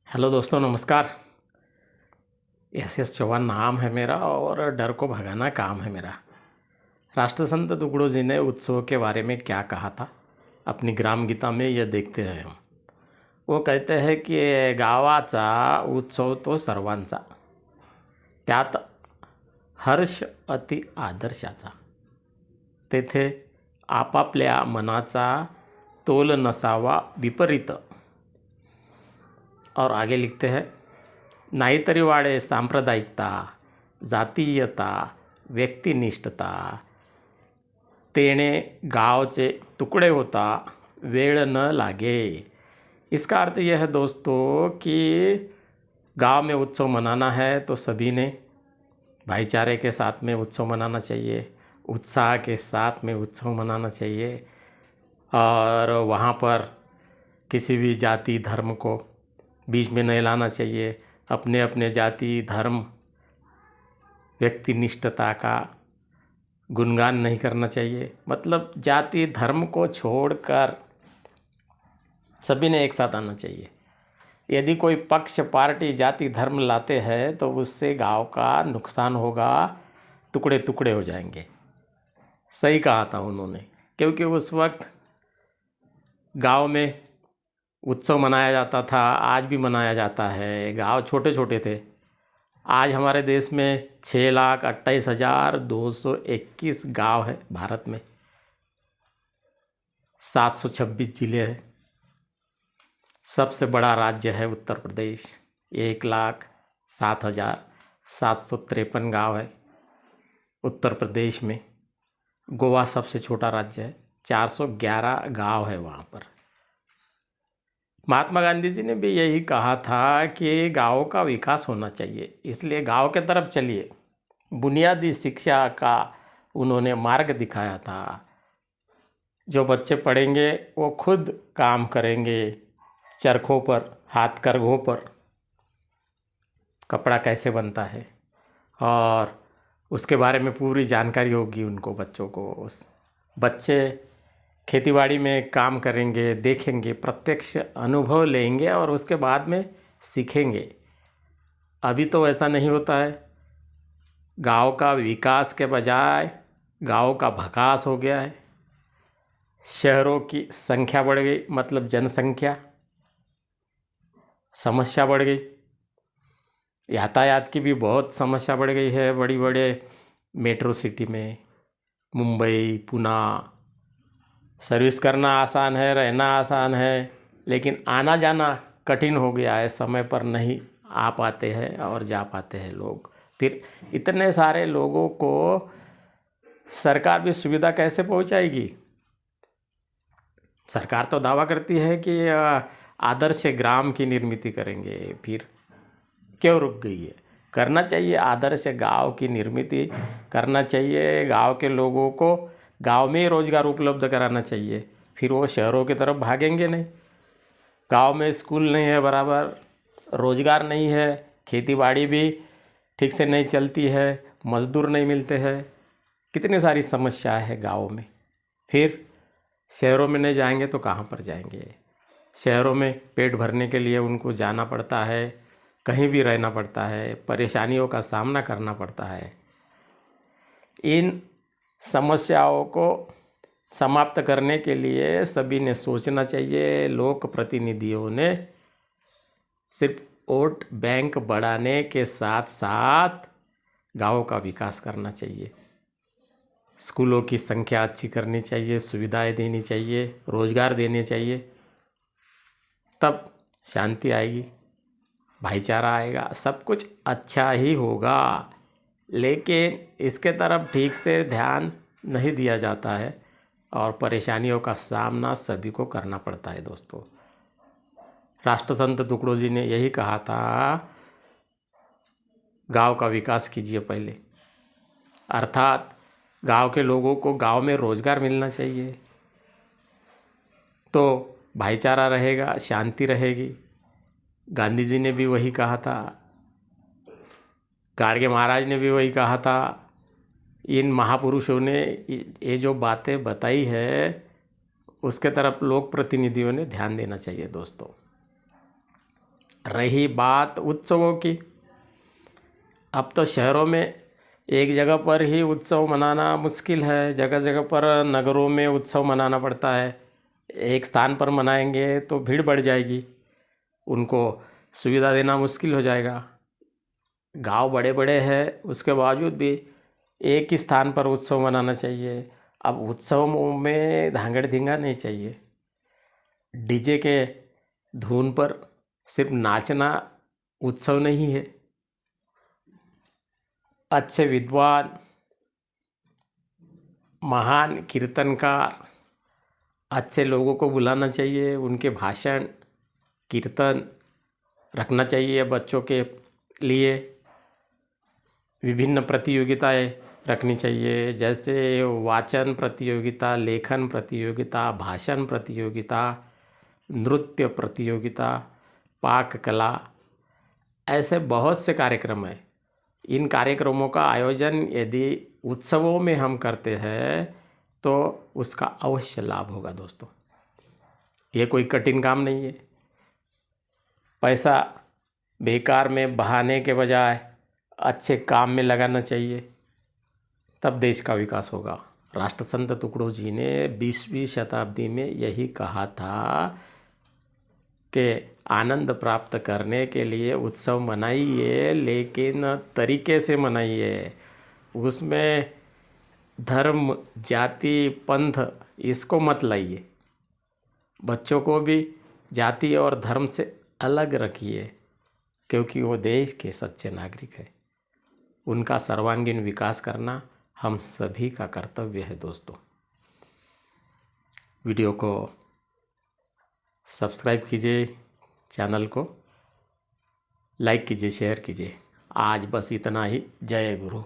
Hello दोस्तों, नमस्कार। S Chauhan नाम है मेरा और डर को भगाना काम है मेरा। राष्ट्रसंत तुकडो जी ने उत्सव के बारे में क्या कहा था अपनी ग्राम गीता में, यह देखते हैं हम। वो कहते हैं कि गावाचा उत्सव तो सर्वांचा, त्यात हर्ष अति आदर्शाचा, तेथे आपापल्या मनाचा तोल नसावा विपरीत। और आगे लिखते हैं, नाहीतरी वाढे सांप्रदायिकता, जातीयता, व्यक्तिनिष्ठता, तेणे गांव चे टुकड़े होता वेळ न लागे। इसका अर्थ यह है दोस्तों कि गांव में उत्सव मनाना है तो सभी ने भाईचारे के साथ में उत्सव मनाना चाहिए, उत्साह के साथ में उत्सव मनाना चाहिए। और वहाँ पर किसी भी जाति धर्म को बीच में नहीं लाना चाहिए। अपने अपने जाति धर्म व्यक्तिनिष्ठता का गुणगान नहीं करना चाहिए। मतलब जाति धर्म को छोड़कर सभी ने एक साथ आना चाहिए। यदि कोई पक्ष पार्टी जाति धर्म लाते हैं तो उससे गांव का नुकसान होगा, टुकड़े टुकड़े हो जाएंगे। सही कहा था उन्होंने, क्योंकि उस वक्त गांव में उत्सव मनाया जाता था, आज भी मनाया जाता है। गांव छोटे छोटे थे। आज हमारे देश में 6,28,221 गांव है भारत में, 726 जिले हैं। सबसे बड़ा राज्य है उत्तर प्रदेश, 1,07,753 गांव है उत्तर प्रदेश में। गोवा सबसे छोटा राज्य है, 411 गांव है वहाँ पर। महात्मा गांधी जी ने भी यही कहा था कि गाँव का विकास होना चाहिए, इसलिए गाँव के तरफ चलिए। बुनियादी शिक्षा का उन्होंने मार्ग दिखाया था। जो बच्चे पढ़ेंगे वो खुद काम करेंगे, चरखों पर, हाथ करघों पर कपड़ा कैसे बनता है और उसके बारे में पूरी जानकारी होगी उनको, बच्चों को। उस बच्चे खेतीबाड़ी में काम करेंगे, देखेंगे, प्रत्यक्ष अनुभव लेंगे और उसके बाद में सीखेंगे। अभी तो ऐसा नहीं होता है। गांव का विकास के बजाय गांव का भकास हो गया है। शहरों की संख्या बढ़ गई, मतलब जनसंख्या, समस्या बढ़ गई। यातायात की भी बहुत समस्या बढ़ गई है। बड़ी बड़े मेट्रो सिटी में, मुंबई, पुणे, सर्विस करना आसान है, रहना आसान है, लेकिन आना जाना कठिन हो गया है। समय पर नहीं आ पाते हैं और जा पाते हैं लोग। फिर इतने सारे लोगों को सरकार भी सुविधा कैसे पहुंचाएगी? सरकार तो दावा करती है कि आदर्श ग्राम की निर्मित करेंगे, फिर क्यों रुक गई है? करना चाहिए, आदर्श गांव की निर्मित करना चाहिए। गांव के लोगों को गांव में ही रोज़गार उपलब्ध कराना चाहिए, फिर वो शहरों की तरफ भागेंगे नहीं। गांव में स्कूल नहीं है बराबर, रोज़गार नहीं है, खेतीबाड़ी भी ठीक से नहीं चलती है, मज़दूर नहीं मिलते हैं, कितनी सारी समस्या है गाँव में। फिर शहरों में नहीं जाएंगे तो कहाँ पर जाएंगे? शहरों में पेट भरने के लिए उनको जाना पड़ता है, कहीं भी रहना पड़ता है, परेशानियों का सामना करना पड़ता है। इन समस्याओं को समाप्त करने के लिए सभी ने सोचना चाहिए। लोक प्रतिनिधियों ने सिर्फ वोट बैंक बढ़ाने के साथ साथ गाँव का विकास करना चाहिए। स्कूलों की संख्या अच्छी करनी चाहिए, सुविधाएं देनी चाहिए, रोज़गार देने चाहिए, तब शांति आएगी, भाईचारा आएगा, सब कुछ अच्छा ही होगा। लेकिन इसके तरफ ठीक से ध्यान नहीं दिया जाता है और परेशानियों का सामना सभी को करना पड़ता है दोस्तों। राष्ट्रसंत तुकडो जी ने यही कहा था, गांव का विकास कीजिए पहले। अर्थात गांव के लोगों को गांव में रोज़गार मिलना चाहिए, तो भाईचारा रहेगा, शांति रहेगी। गांधी जी ने भी वही कहा था, गाडगे महाराज ने भी वही कहा था। इन महापुरुषों ने ये जो बातें बताई है उसके तरफ लोक प्रतिनिधियों ने ध्यान देना चाहिए दोस्तों। रही बात उत्सवों की, अब तो शहरों में एक जगह पर ही उत्सव मनाना मुश्किल है, जगह जगह पर नगरों में उत्सव मनाना पड़ता है। एक स्थान पर मनाएंगे तो भीड़ बढ़ जाएगी, उनको सुविधा देना मुश्किल हो जाएगा। गांव बड़े बड़े हैं, उसके बावजूद भी एक ही स्थान पर उत्सव मनाना चाहिए। अब उत्सव में धांगड़ धिंगा नहीं चाहिए, डीजे के धुन पर सिर्फ नाचना उत्सव नहीं है। अच्छे विद्वान, महान कीर्तनकार, अच्छे लोगों को बुलाना चाहिए, उनके भाषण कीर्तन रखना चाहिए। बच्चों के लिए विभिन्न प्रतियोगिताएं रखनी चाहिए, जैसे वाचन प्रतियोगिता, लेखन प्रतियोगिता, भाषण प्रतियोगिता, नृत्य प्रतियोगिता, पाक कला, ऐसे बहुत से कार्यक्रम हैं। इन कार्यक्रमों का आयोजन यदि उत्सवों में हम करते हैं तो उसका अवश्य लाभ होगा दोस्तों। ये कोई कठिन काम नहीं है। पैसा बेकार में बहाने के बजाय अच्छे काम में लगाना चाहिए, तब देश का विकास होगा। राष्ट्रसंत तुकडोजी जी ने 20वीं शताब्दी में यही कहा था कि आनंद प्राप्त करने के लिए उत्सव मनाइए, लेकिन तरीके से मनाइए। उसमें धर्म, जाति, पंथ इसको मत लाइए। बच्चों को भी जाति और धर्म से अलग रखिए, क्योंकि वो देश के सच्चे नागरिक हैं। उनका सर्वांगीण विकास करना हम सभी का कर्तव्य है दोस्तों। वीडियो को सब्सक्राइब कीजिए, चैनल को लाइक कीजिए, शेयर कीजिए। आज बस इतना ही। जय गुरु।